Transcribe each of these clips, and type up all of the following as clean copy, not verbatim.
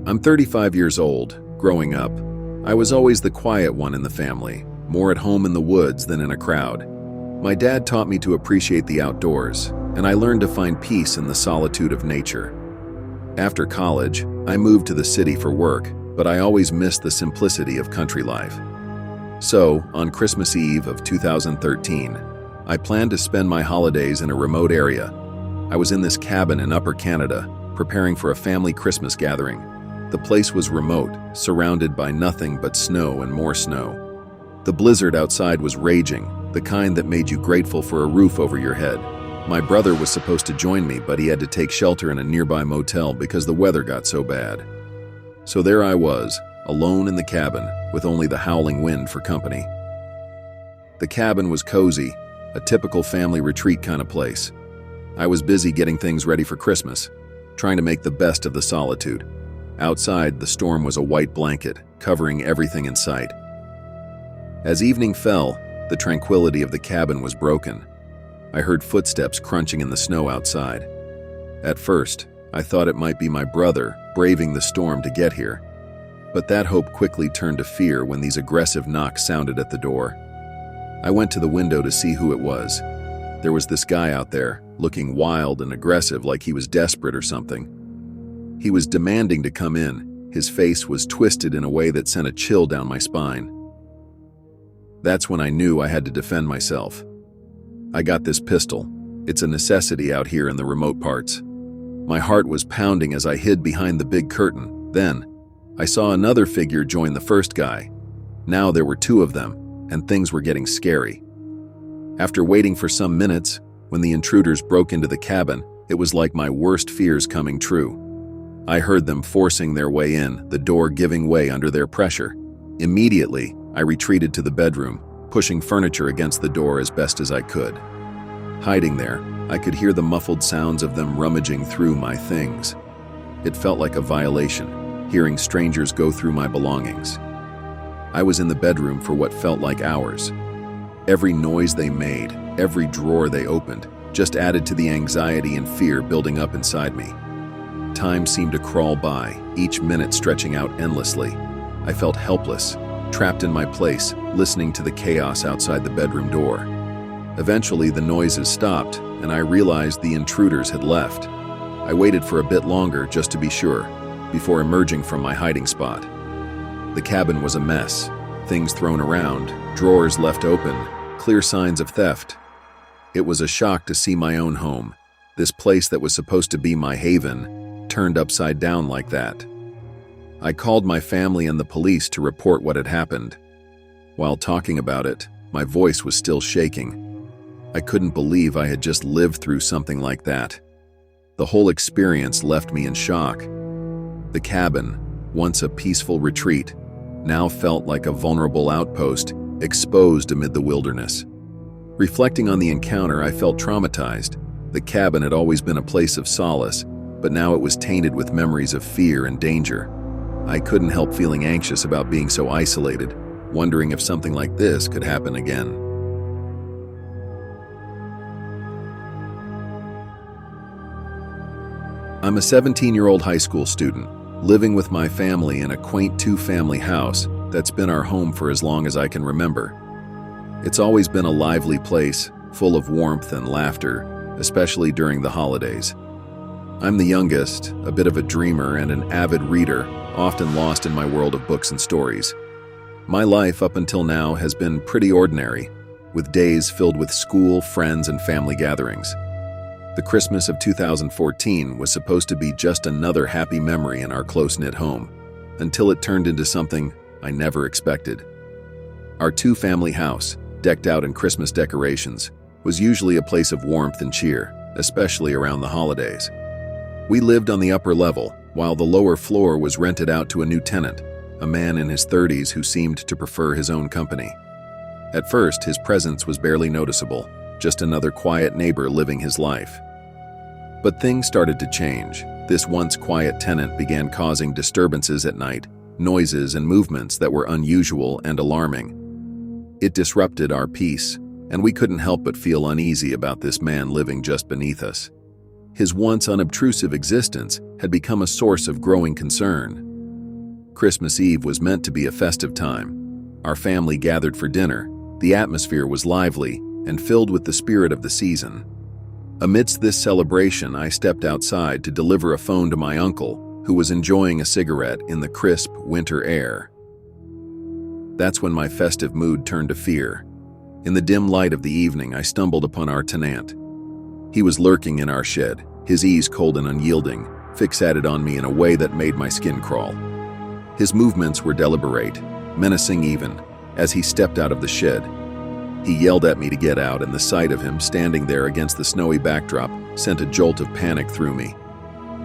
I'm 35 years old. Growing up, I was always the quiet one in the family, more at home in the woods than in a crowd. My dad taught me to appreciate the outdoors, and I learned to find peace in the solitude of nature. After college, I moved to the city for work, but I always missed the simplicity of country life. So, on Christmas Eve of 2013, I planned to spend my holidays in a remote area. I was in this cabin in Upper Canada, preparing for a family Christmas gathering. The place was remote, surrounded by nothing but snow and more snow. The blizzard outside was raging, the kind that made you grateful for a roof over your head. My brother was supposed to join me, but he had to take shelter in a nearby motel because the weather got so bad. So there I was, alone in the cabin, with only the howling wind for company. The cabin was cozy, a typical family retreat kind of place. I was busy getting things ready for Christmas, trying to make the best of the solitude. Outside, the storm was a white blanket, covering everything in sight. As evening fell, the tranquility of the cabin was broken. I heard footsteps crunching in the snow outside. At first, I thought it might be my brother braving the storm to get here. But that hope quickly turned to fear when these aggressive knocks sounded at the door. I went to the window to see who it was. There was this guy out there, looking wild and aggressive like he was desperate or something. He was demanding to come in. His face was twisted in a way that sent a chill down my spine. That's when I knew I had to defend myself. I got this pistol. It's a necessity out here in the remote parts. My heart was pounding as I hid behind the big curtain. Then, I saw another figure join the first guy. Now there were two of them, and things were getting scary. After waiting for some minutes, when the intruders broke into the cabin, it was like my worst fears coming true. I heard them forcing their way in, the door giving way under their pressure. Immediately, I retreated to the bedroom, pushing furniture against the door as best as I could. Hiding there, I could hear the muffled sounds of them rummaging through my things. It felt like a violation, hearing strangers go through my belongings. I was in the bedroom for what felt like hours. Every noise they made, every drawer they opened, just added to the anxiety and fear building up inside me. Time seemed to crawl by, each minute stretching out endlessly. I felt helpless, trapped in my place, listening to the chaos outside the bedroom door. Eventually, the noises stopped, and I realized the intruders had left. I waited for a bit longer just to be sure, before emerging from my hiding spot. The cabin was a mess, things thrown around, drawers left open, clear signs of theft. It was a shock to see my own home, this place that was supposed to be my haven, turned upside down like that. I called my family and the police to report what had happened. While talking about it, my voice was still shaking. I couldn't believe I had just lived through something like that. The whole experience left me in shock. The cabin, once a peaceful retreat, now felt like a vulnerable outpost, exposed amid the wilderness. Reflecting on the encounter, I felt traumatized. The cabin had always been a place of solace, but now it was tainted with memories of fear and danger. I couldn't help feeling anxious about being so isolated, wondering if something like this could happen again. I'm a 17-year-old high school student, living with my family in a quaint two-family house that's been our home for as long as I can remember. It's always been a lively place, full of warmth and laughter, especially during the holidays. I'm the youngest, a bit of a dreamer and an avid reader, often lost in my world of books and stories. My life up until now has been pretty ordinary, with days filled with school, friends, and family gatherings. The Christmas of 2014 was supposed to be just another happy memory in our close-knit home, until it turned into something I never expected. Our two-family house, decked out in Christmas decorations, was usually a place of warmth and cheer, especially around the holidays. We lived on the upper level, while the lower floor was rented out to a new tenant, a man in his 30s who seemed to prefer his own company. At first, his presence was barely noticeable, just another quiet neighbor living his life. But things started to change. This once quiet tenant began causing disturbances at night, noises and movements that were unusual and alarming. It disrupted our peace, and we couldn't help but feel uneasy about this man living just beneath us. His once unobtrusive existence had become a source of growing concern. Christmas Eve was meant to be a festive time. Our family gathered for dinner. The atmosphere was lively and filled with the spirit of the season. Amidst this celebration, I stepped outside to deliver a phone to my uncle, who was enjoying a cigarette in the crisp winter air. That's when my festive mood turned to fear. In the dim light of the evening, I stumbled upon our tenant. He was lurking in our shed, his eyes cold and unyielding, fixated on me in a way that made my skin crawl. His movements were deliberate, menacing even, as he stepped out of the shed. He yelled at me to get out, and the sight of him standing there against the snowy backdrop sent a jolt of panic through me.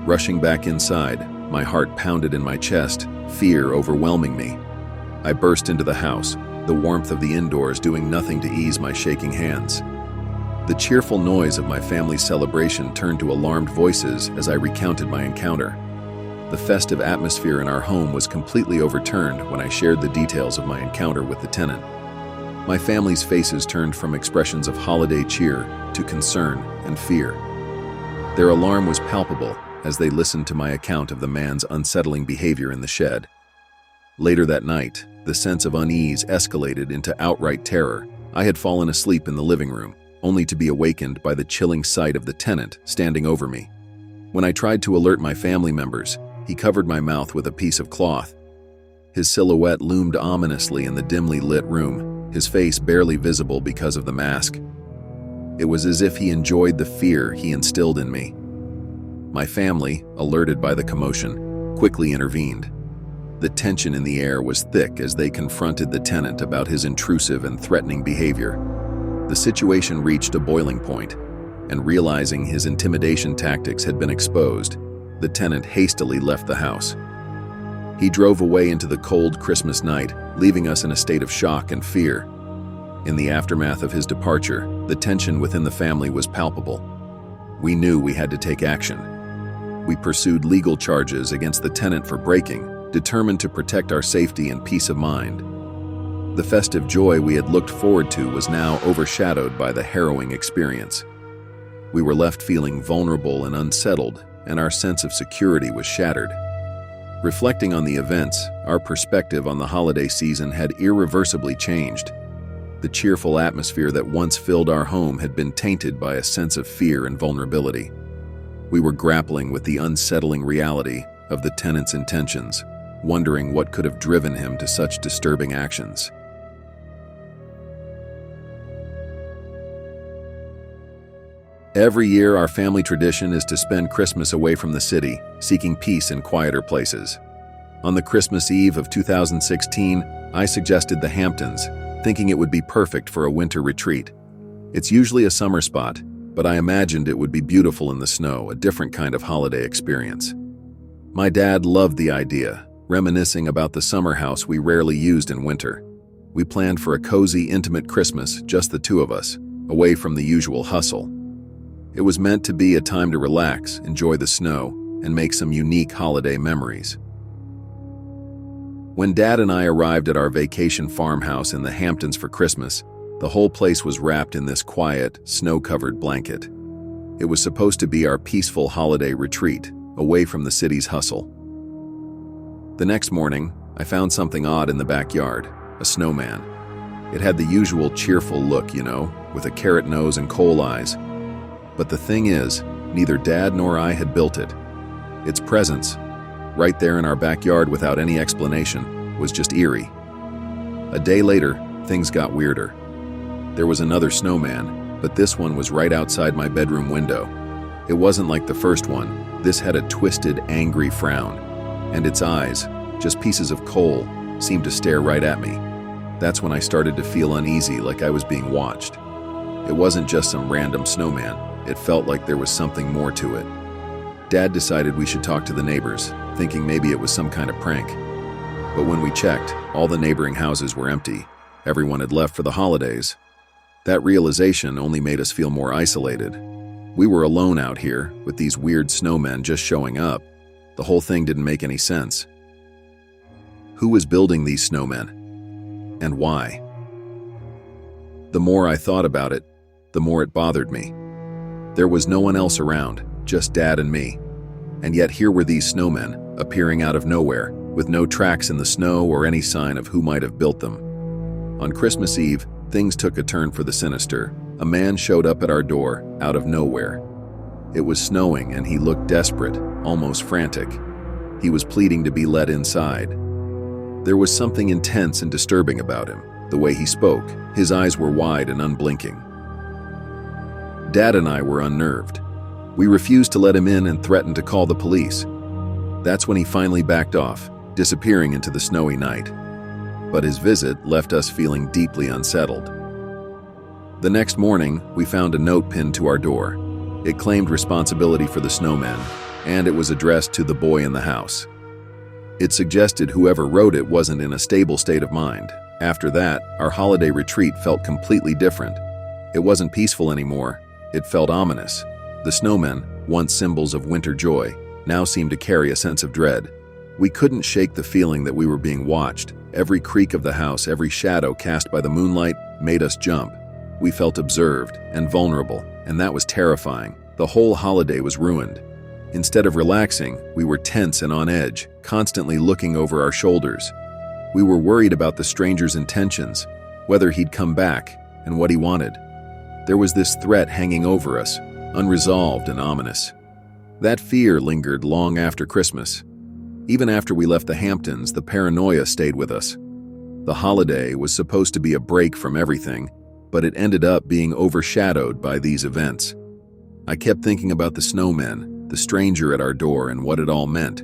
Rushing back inside, my heart pounded in my chest, fear overwhelming me. I burst into the house, the warmth of the indoors doing nothing to ease my shaking hands. The cheerful noise of my family's celebration turned to alarmed voices as I recounted my encounter. The festive atmosphere in our home was completely overturned when I shared the details of my encounter with the tenant. My family's faces turned from expressions of holiday cheer to concern and fear. Their alarm was palpable as they listened to my account of the man's unsettling behavior in the shed. Later that night, the sense of unease escalated into outright terror. I had fallen asleep in the living room, only to be awakened by the chilling sight of the tenant standing over me. When I tried to alert my family members, he covered my mouth with a piece of cloth. His silhouette loomed ominously in the dimly lit room, his face barely visible because of the mask. It was as if he enjoyed the fear he instilled in me. My family, alerted by the commotion, quickly intervened. The tension in the air was thick as they confronted the tenant about his intrusive and threatening behavior. The situation reached a boiling point, and realizing his intimidation tactics had been exposed, the tenant hastily left the house. He drove away into the cold Christmas night, leaving us in a state of shock and fear. In the aftermath of his departure, the tension within the family was palpable. We knew we had to take action. We pursued legal charges against the tenant for breaking, determined to protect our safety and peace of mind. The festive joy we had looked forward to was now overshadowed by the harrowing experience. We were left feeling vulnerable and unsettled, and our sense of security was shattered. Reflecting on the events, our perspective on the holiday season had irreversibly changed. The cheerful atmosphere that once filled our home had been tainted by a sense of fear and vulnerability. We were grappling with the unsettling reality of the tenant's intentions, wondering what could have driven him to such disturbing actions. Every year, our family tradition is to spend Christmas away from the city, seeking peace in quieter places. On the Christmas Eve of 2016, I suggested the Hamptons, thinking it would be perfect for a winter retreat. It's usually a summer spot, but I imagined it would be beautiful in the snow, a different kind of holiday experience. My dad loved the idea, reminiscing about the summer house we rarely used in winter. We planned for a cozy, intimate Christmas, just the two of us, away from the usual hustle. It was meant to be a time to relax, enjoy the snow, and make some unique holiday memories. When Dad and I arrived at our vacation farmhouse in the Hamptons for Christmas, the whole place was wrapped in this quiet, snow-covered blanket. It was supposed to be our peaceful holiday retreat, away from the city's hustle. The next morning, I found something odd in the backyard, a snowman. It had the usual cheerful look, with a carrot nose and coal eyes. But the thing is, neither Dad nor I had built it. Its presence, right there in our backyard without any explanation, was just eerie. A day later, things got weirder. There was another snowman, but this one was right outside my bedroom window. It wasn't like the first one. This had a twisted, angry frown, and its eyes, just pieces of coal, seemed to stare right at me. That's when I started to feel uneasy, like I was being watched. It wasn't just some random snowman. It felt like there was something more to it. Dad decided we should talk to the neighbors, thinking maybe it was some kind of prank. But when we checked, all the neighboring houses were empty. Everyone had left for the holidays. That realization only made us feel more isolated. We were alone out here, with these weird snowmen just showing up. The whole thing didn't make any sense. Who was building these snowmen? And why? The more I thought about it, the more it bothered me. There was no one else around, just Dad and me. And yet here were these snowmen, appearing out of nowhere, with no tracks in the snow or any sign of who might have built them. On Christmas Eve, things took a turn for the sinister. A man showed up at our door, out of nowhere. It was snowing and he looked desperate, almost frantic. He was pleading to be let inside. There was something intense and disturbing about him. The way he spoke, his eyes were wide and unblinking. Dad and I were unnerved. We refused to let him in and threatened to call the police. That's when he finally backed off, disappearing into the snowy night. But his visit left us feeling deeply unsettled. The next morning, we found a note pinned to our door. It claimed responsibility for the snowman, and it was addressed to the boy in the house. It suggested whoever wrote it wasn't in a stable state of mind. After that, our holiday retreat felt completely different. It wasn't peaceful anymore. It felt ominous. The snowmen, once symbols of winter joy, now seemed to carry a sense of dread. We couldn't shake the feeling that we were being watched. Every creak of the house, every shadow cast by the moonlight made us jump. We felt observed and vulnerable, and that was terrifying. The whole holiday was ruined. Instead of relaxing, we were tense and on edge, constantly looking over our shoulders. We were worried about the stranger's intentions, whether he'd come back, and what he wanted. There was this threat hanging over us, unresolved and ominous. That fear lingered long after Christmas. Even after we left the Hamptons, the paranoia stayed with us. The holiday was supposed to be a break from everything, but it ended up being overshadowed by these events. I kept thinking about the snowmen, the stranger at our door, and what it all meant.